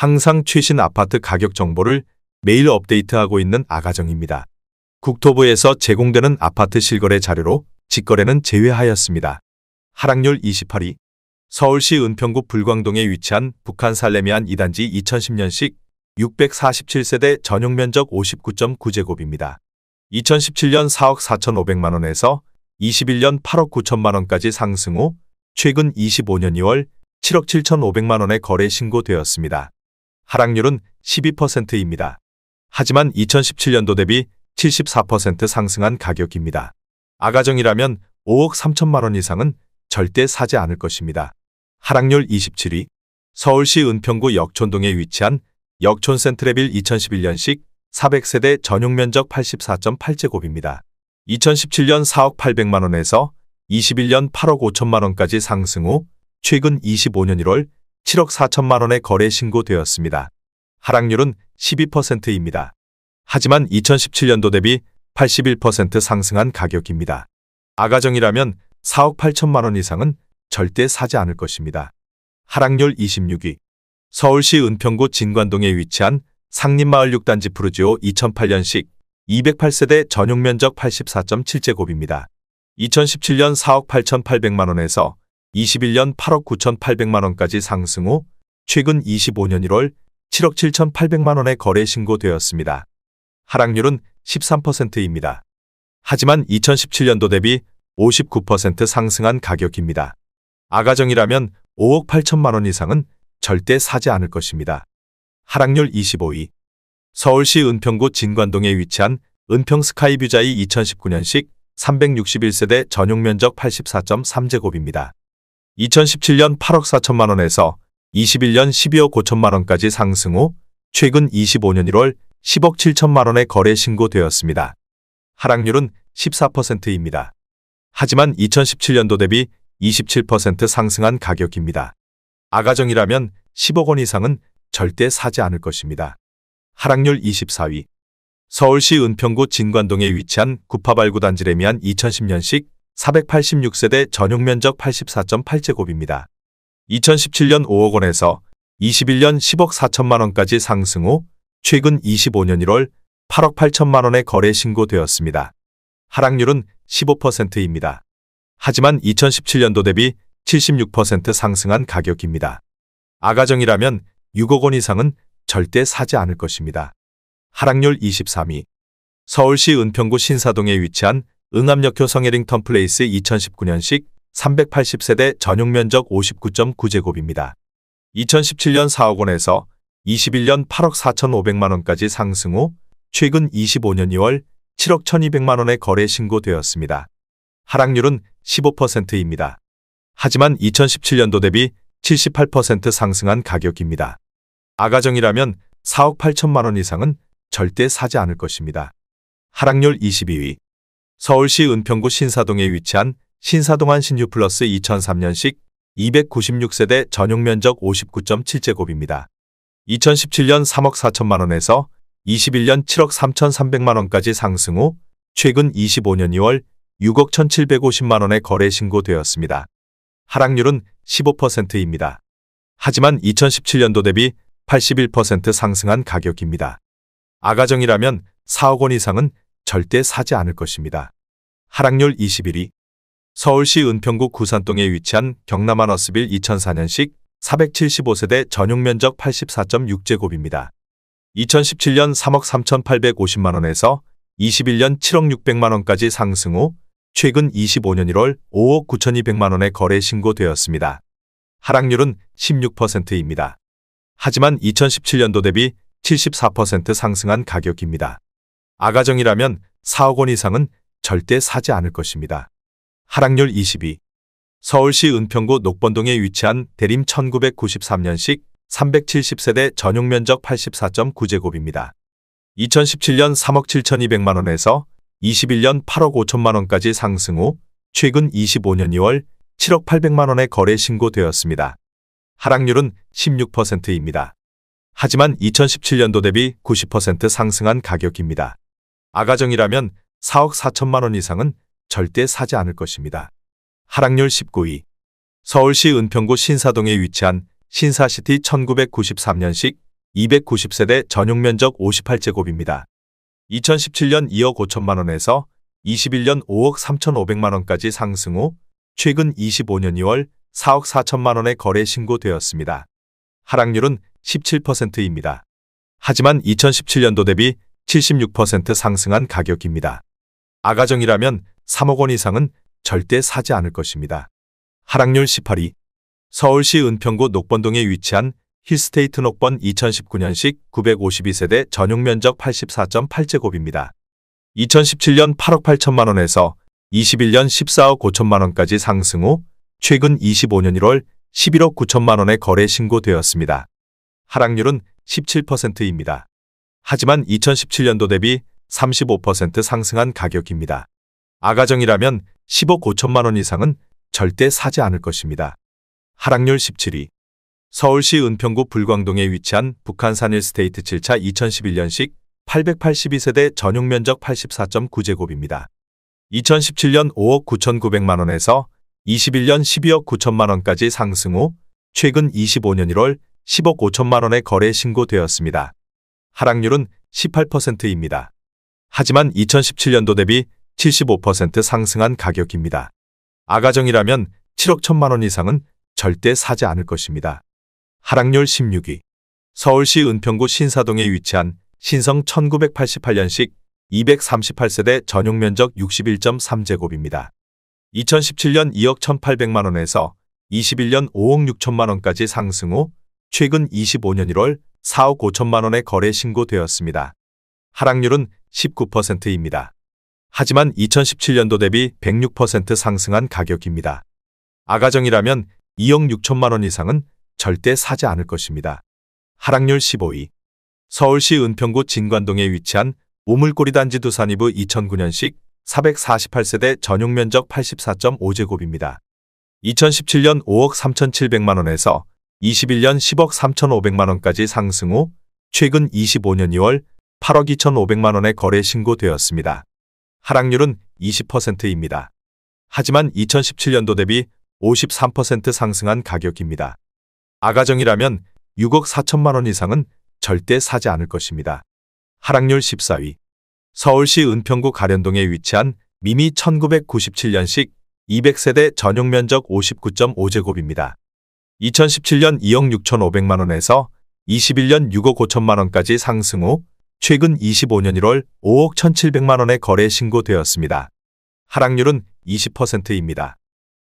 항상 최신 아파트 가격 정보를 매일 업데이트하고 있는 아가정입니다. 국토부에서 제공되는 아파트 실거래 자료로 직거래는 제외하였습니다. 하락률 28위. 서울시 은평구 불광동에 위치한 북한 살레미안 2단지 2010년식 647세대 전용 면적 59.9제곱입니다. 2017년 4억 4,500만 원에서 21년 8억 9천만 원까지 상승 후 최근 25년 2월 7억 7,500만 원에 거래 신고되었습니다. 하락률은 12%입니다. 하지만 2017년도 대비 74% 상승한 가격입니다. 아가정이라면 5억 3천만 원 이상은 절대 사지 않을 것입니다. 하락률 27위. 서울시 은평구 역촌동에 위치한 역촌 센트레빌 2011년식 400세대 전용 면적 84.8제곱입니다. 2017년 4억 800만 원에서 21년 8억 5천만 원까지 상승 후 최근 25년 1월 7억 4천만 원에 거래 신고되었습니다. 하락률은 12%입니다. 하지만 2017년도 대비 81% 상승한 가격입니다. 아가정이라면 4억 8천만 원 이상은 절대 사지 않을 것입니다. 하락률 26위. 서울시 은평구 진관동에 위치한 상림마을 6단지 푸르지오 2008년식 208세대 전용 면적 84.7제곱입니다. 2017년 4억 8,800만 원에서 21년 8억 9,800만 원까지 상승 후 최근 25년 1월 7억 7,800만 원에 거래 신고되었습니다. 하락률은 13%입니다. 하지만 2017년도 대비 59% 상승한 가격입니다. 아가정이라면 5억 8천만 원 이상은 절대 사지 않을 것입니다. 하락률 25위. 서울시 은평구 진관동에 위치한 은평스카이뷰자이 2019년식 361세대 전용 면적 84.3제곱입니다. 2017년 8억 4천만 원에서 21년 12억 5천만 원까지 상승 후 최근 25년 1월 10억 7천만 원에 거래 신고되었습니다. 하락률은 14%입니다. 하지만 2017년도 대비 27% 상승한 가격입니다. 아가정이라면 10억 원 이상은 절대 사지 않을 것입니다. 하락률 24위. 서울시 은평구 진관동에 위치한 구파발구 단지 레미안 2010년식 486세대 전용 면적 84.8제곱입니다. 2017년 5억 원에서 21년 10억 4천만 원까지 상승 후 최근 25년 1월 8억 8천만 원에 거래 신고되었습니다. 하락률은 15%입니다. 하지만 2017년도 대비 76% 상승한 가격입니다. 아가정이라면 6억 원 이상은 절대 사지 않을 것입니다. 하락률 23위. 서울시 은평구 신사동에 위치한 응암역효 성해링턴 플레이스 2019년식 380세대 전용 면적 59.9제곱입니다. 2017년 4억 원에서 21년 8억 4,500만 원까지 상승 후 최근 25년 2월 7억 1,200만 원에 거래 신고되었습니다. 하락률은 15%입니다. 하지만 2017년도 대비 78% 상승한 가격입니다. 아가정이라면 4억 8천만 원 이상은 절대 사지 않을 것입니다. 하락률 22위. 서울시 은평구 신사동에 위치한 신사동안 신유플러스 2003년식 296세대 전용 면적 59.7제곱입니다. 2017년 3억 4천만 원에서 21년 7억 3,300만 원까지 상승 후 최근 25년 2월 6억 1,750만 원에 거래 신고되었습니다. 하락률은 15%입니다. 하지만 2017년도 대비 81% 상승한 가격입니다. 아가정이라면 4억 원 이상은 절대 사지 않을 것입니다. 하락률 21위. 서울시 은평구 구산동에 위치한 경남 하너스빌 2004년식 475세대 전용 면적 84.6제곱입니다. 2017년 3억 3,850만 원에서 21년 7억 600만 원까지 상승 후 최근 25년 1월 5억 9,200만 원에 거래 신고되었습니다. 하락률은 16%입니다. 하지만 2017년도 대비 74% 상승한 가격입니다. 아가정이라면 4억 원 이상은 절대 사지 않을 것입니다. 하락률 22. 서울시 은평구 녹번동에 위치한 대림 1993년식 370세대 전용 면적 84.9제곱입니다. 2017년 3억 7,200만 원에서 21년 8억 5천만 원까지 상승 후 최근 25년 2월 7억 800만 원에 거래 신고되었습니다. 하락률은 16%입니다. 하지만 2017년도 대비 90% 상승한 가격입니다. 아가정이라면 4억 4천만 원 이상은 절대 사지 않을 것입니다. 하락률 19위. 서울시 은평구 신사동에 위치한 신사시티 1993년식 290세대 전용 면적 58제곱입니다. 2017년 2억 5천만 원에서 21년 5억 3,500만 원까지 상승 후 최근 25년 2월 4억 4천만 원에 거래 신고되었습니다. 하락률은 17%입니다. 하지만 2017년도 대비 76% 상승한 가격입니다. 아가정이라면 3억 원 이상은 절대 사지 않을 것입니다. 하락률 18위. 서울시 은평구 녹번동에 위치한 힐스테이트 녹번 2019년식 952세대 전용 면적 84.8제곱입니다. 2017년 8억 8천만 원에서 21년 14억 5천만 원까지 상승 후 최근 25년 1월 11억 9천만 원에 거래 신고되었습니다. 하락률은 17%입니다. 하지만 2017년도 대비 35% 상승한 가격입니다. 아가정이라면 10억 5천만 원 이상은 절대 사지 않을 것입니다. 하락률 17위. 서울시 은평구 불광동에 위치한 북한산 힐스테이트 7차 2011년식 882세대 전용 면적 84.9제곱입니다. 2017년 5억 9,900만 원에서 21년 12억 9천만 원까지 상승 후 최근 25년 1월 10억 5천만 원에 거래 신고되었습니다. 하락률은 18%입니다. 하지만 2017년도 대비 75% 상승한 가격입니다. 아가정이라면 7억 1천만 원 이상은 절대 사지 않을 것입니다. 하락률 16위. 서울시 은평구 신사동에 위치한 신성 1988년식 238세대 전용 면적 61.3제곱입니다. 2017년 2억 1,800만 원에서 21년 5억 6천만 원까지 상승 후 최근 25년 1월 4억 5천만 원에 거래 신고되었습니다. 하락률은 19%입니다. 하지만 2017년도 대비 106% 상승한 가격입니다. 아가정이라면 2억 6천만 원 이상은 절대 사지 않을 것입니다. 하락률 15위. 서울시 은평구 진관동에 위치한 우물꼬리 단지 두산이브 2009년식 448세대 전용 면적 84.5제곱입니다. 2017년 5억 3,700만 원에서 21년 10억 3,500만 원까지 상승 후 최근 25년 2월 8억 2,500만 원에 거래 신고되었습니다. 하락률은 20%입니다. 하지만 2017년도 대비 53% 상승한 가격입니다. 아가정이라면 6억 4천만 원 이상은 절대 사지 않을 것입니다. 하락률 14위. 서울시 은평구 가련동에 위치한 미미 1997년식 200세대 전용 면적 59.5제곱입니다. 2017년 2억 6,500만 원에서 21년 6억 5천만 원까지 상승 후 최근 25년 1월 5억 1,700만 원에 거래 신고되었습니다. 하락률은 20%입니다.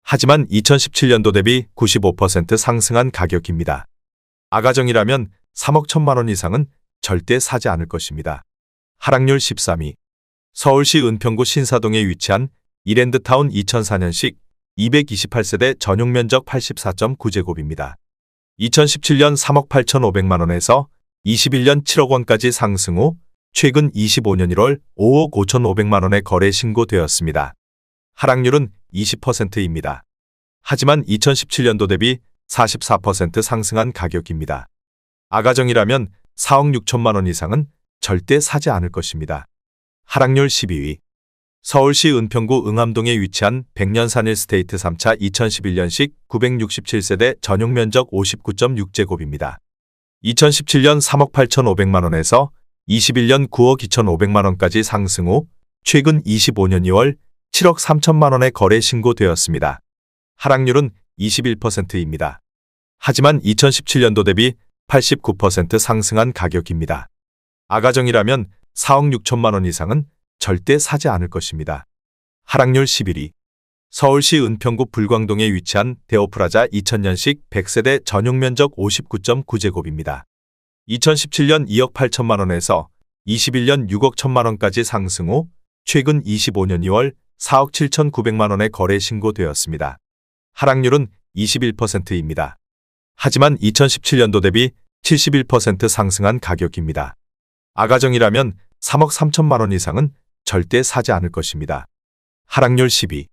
하지만 2017년도 대비 95% 상승한 가격입니다. 아가정이라면 3억 1천만 원 이상은 절대 사지 않을 것입니다. 하락률 13위. 서울시 은평구 신사동에 위치한 이랜드타운 2004년식 228세대 전용 면적 84.9제곱입니다. 2017년 3억 8,500만 원에서 21년 7억 원까지 상승 후 최근 25년 1월 5억 5,500만 원에 거래 신고되었습니다. 하락률은 20%입니다. 하지만 2017년도 대비 44% 상승한 가격입니다. 아가정이라면 4억 6천만 원 이상은 절대 사지 않을 것입니다. 하락률 12위. 서울시 은평구 응암동에 위치한 백년산 힐스테이트 3차 2011년식 967세대 전용 면적 59.6제곱입니다. 2017년 3억 8,500만 원에서 21년 9억 2,500만 원까지 상승 후 최근 25년 2월 7억 3천만 원에 거래 신고되었습니다. 하락률은 21%입니다. 하지만 2017년도 대비 89% 상승한 가격입니다. 아가정이라면 4억 6천만 원 이상은 절대 사지 않을 것입니다. 하락률 11위. 서울시 은평구 불광동에 위치한 대오프라자 2000년식 100세대 전용 면적 59.9제곱입니다. 2017년 2억 8천만 원에서 21년 6억 1천만 원까지 상승 후 최근 25년 2월 4억 7,900만 원에 거래 신고되었습니다. 하락률은 21%입니다. 하지만 2017년도 대비 71% 상승한 가격입니다. 아가정이라면 3억 3천만 원 이상은 절대 사지 않을 것입니다. 하락률 10위.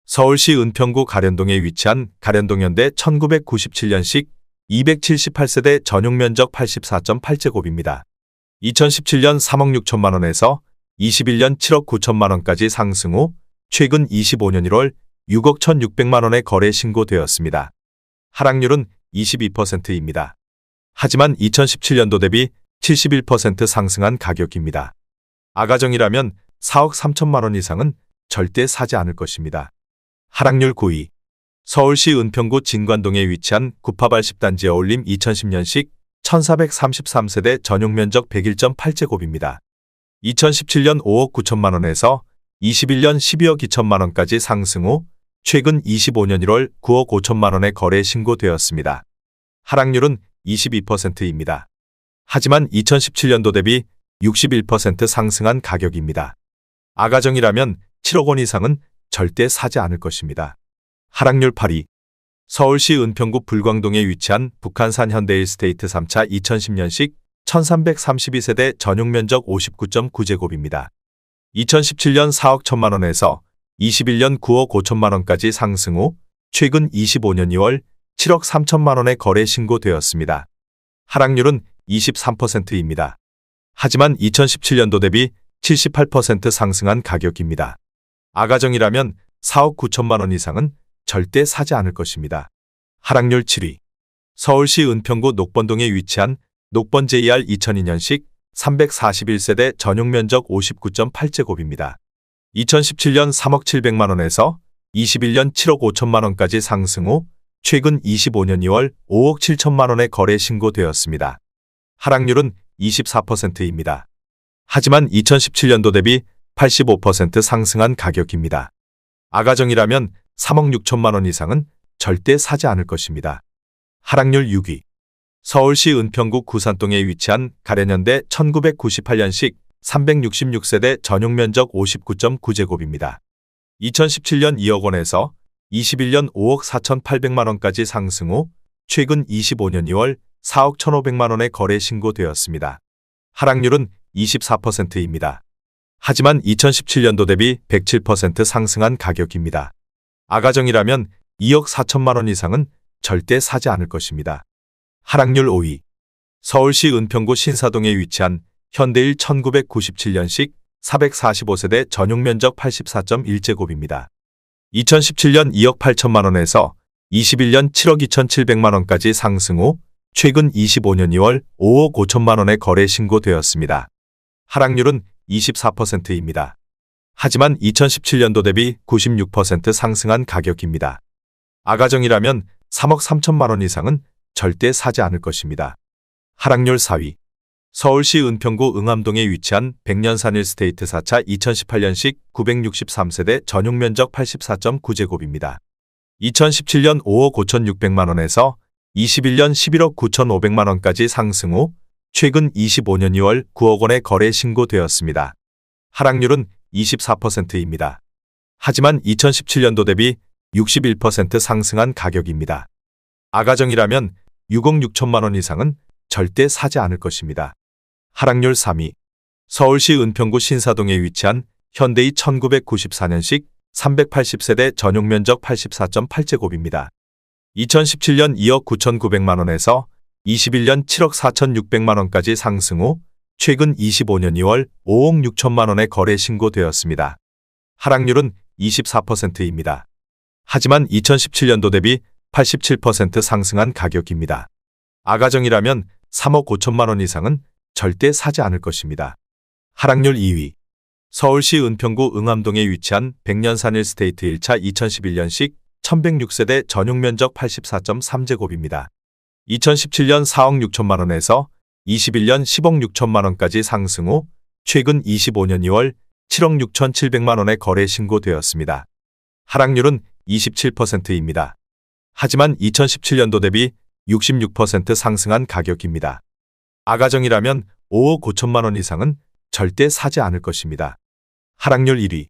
서울시 은평구 가련동에 위치한 가련동현대 1997년식 278세대 전용 면적 84.8제곱입니다. 2017년 3억 6천만 원에서 21년 7억 9천만 원까지 상승 후 최근 25년 1월 6억 1,600만 원에 거래 신고되었습니다. 하락률은 22%입니다. 하지만 2017년도 대비 71% 상승한 가격입니다. 아가정이라면 4억 3천만 원 이상은 절대 사지 않을 것입니다. 하락률 9위. 서울시 은평구 진관동에 위치한 구파발 10단지 어울림 2010년식 1433세대 전용 면적 101.8제곱입니다. 2017년 5억 9천만 원에서 21년 12억 2천만 원까지 상승 후 최근 25년 1월 9억 5천만 원에 거래 신고되었습니다. 하락률은 22%입니다. 하지만 2017년도 대비 61% 상승한 가격입니다. 아가정이라면 7억 원 이상은 절대 사지 않을 것입니다. 하락률 8위. 서울시 은평구 불광동에 위치한 북한산 현대일스테이트 3차 2010년식 1332세대 전용 면적 59.9제곱입니다. 2017년 4억 1천만 원에서 21년 9억 5천만 원까지 상승 후 최근 25년 2월 7억 3천만 원에 거래 신고되었습니다. 하락률은 23%입니다. 하지만 2017년도 대비 78% 상승한 가격입니다. 아가정이라면 4억 9천만 원 이상은 절대 사지 않을 것입니다. 하락률 7위. 서울시 은평구 녹번동에 위치한 녹번 JR 2002년식 341세대 전용 면적 59.8제곱입니다. 2017년 3억 7백만 원에서 21년 7억 5천만 원까지 상승 후 최근 25년 2월 5억 7천만 원에 거래 신고되었습니다. 하락률은 24%입니다. 하지만 2017년도 대비 85% 상승한 가격입니다. 아가정이라면 3억 6천만 원 이상은 절대 사지 않을 것입니다. 하락률 6위. 서울시 은평구 구산동에 위치한 가련현대 1998년식 366세대 전용 면적 59.9제곱입니다. 2017년 2억 원에서 21년 5억 4,800만 원까지 상승 후 최근 25년 2월 4억 1,500만 원에 거래 신고되었습니다. 하락률은 24%입니다. 하지만 2017년도 대비 107% 상승한 가격입니다. 아가정이라면 2억 4천만 원 이상은 절대 사지 않을 것입니다. 하락률 5위. 서울시 은평구 신사동에 위치한 현대일 1997년식 445세대 전용 면적 84.1제곱입니다. 2017년 2억 8천만 원에서 21년 7억 2,700만 원까지 상승 후 최근 25년 2월 5억 5천만 원에 거래 신고되었습니다. 하락률은 24%입니다. 하지만 2017년도 대비 96% 상승한 가격입니다. 아가정이라면 3억 3천만 원 이상은 절대 사지 않을 것입니다. 하락률 4위. 서울시 은평구 응암동에 위치한 백년산 일스테이트 4차 2018년식 963세대 전용 면적 84.9제곱입니다. 2017년 5억 5,600만 원에서 21년 11억 9,500만 원까지 상승 후 최근 25년 2월 9억 원에 거래 신고되었습니다. 하락률은 24%입니다. 하지만 2017년도 대비 61% 상승한 가격입니다. 아가정이라면 6억 6천만 원 이상은 절대 사지 않을 것입니다. 하락률 3위. 서울시 은평구 신사동에 위치한 현대이 1994년식 380세대 전용 면적 84.8제곱입니다. 2017년 2억 9,900만 원에서 21년 7억 4,600만 원까지 상승 후 최근 25년 2월 5억 6천만 원에 거래 신고되었습니다. 하락률은 24%입니다. 하지만 2017년도 대비 87% 상승한 가격입니다. 아가정이라면 3억 5천만 원 이상은 절대 사지 않을 것입니다. 하락률 2위. 서울시 은평구 응암동에 위치한 백년산 일스테이트 1차 2011년식 1106세대 전용 면적 84.3제곱입니다. 2017년 4억 6천만 원에서 21년 10억 6천만 원까지 상승 후 최근 25년 2월 7억 6,700만 원에 거래 신고되었습니다. 하락률은 27%입니다. 하지만 2017년도 대비 66% 상승한 가격입니다. 아가정이라면 5억 5천만 원 이상은 절대 사지 않을 것입니다. 하락률 1위.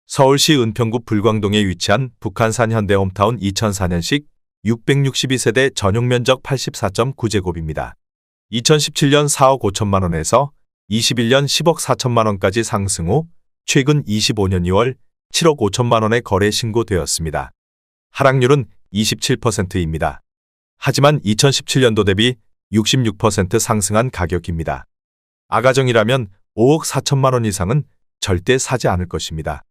서울시 은평구 불광동에 위치한 북한산 현대홈타운 2004년식 662세대 전용 면적 84.9제곱입니다. 2017년 4억 5천만 원에서 21년 10억 4천만 원까지 상승 후 최근 25년 2월 7억 5천만 원에 거래 신고되었습니다. 하락률은 27%입니다. 하지만 2017년도 대비 66% 상승한 가격입니다. 아가정이라면 5억 4천만 원 이상은 절대 사지 않을 것입니다.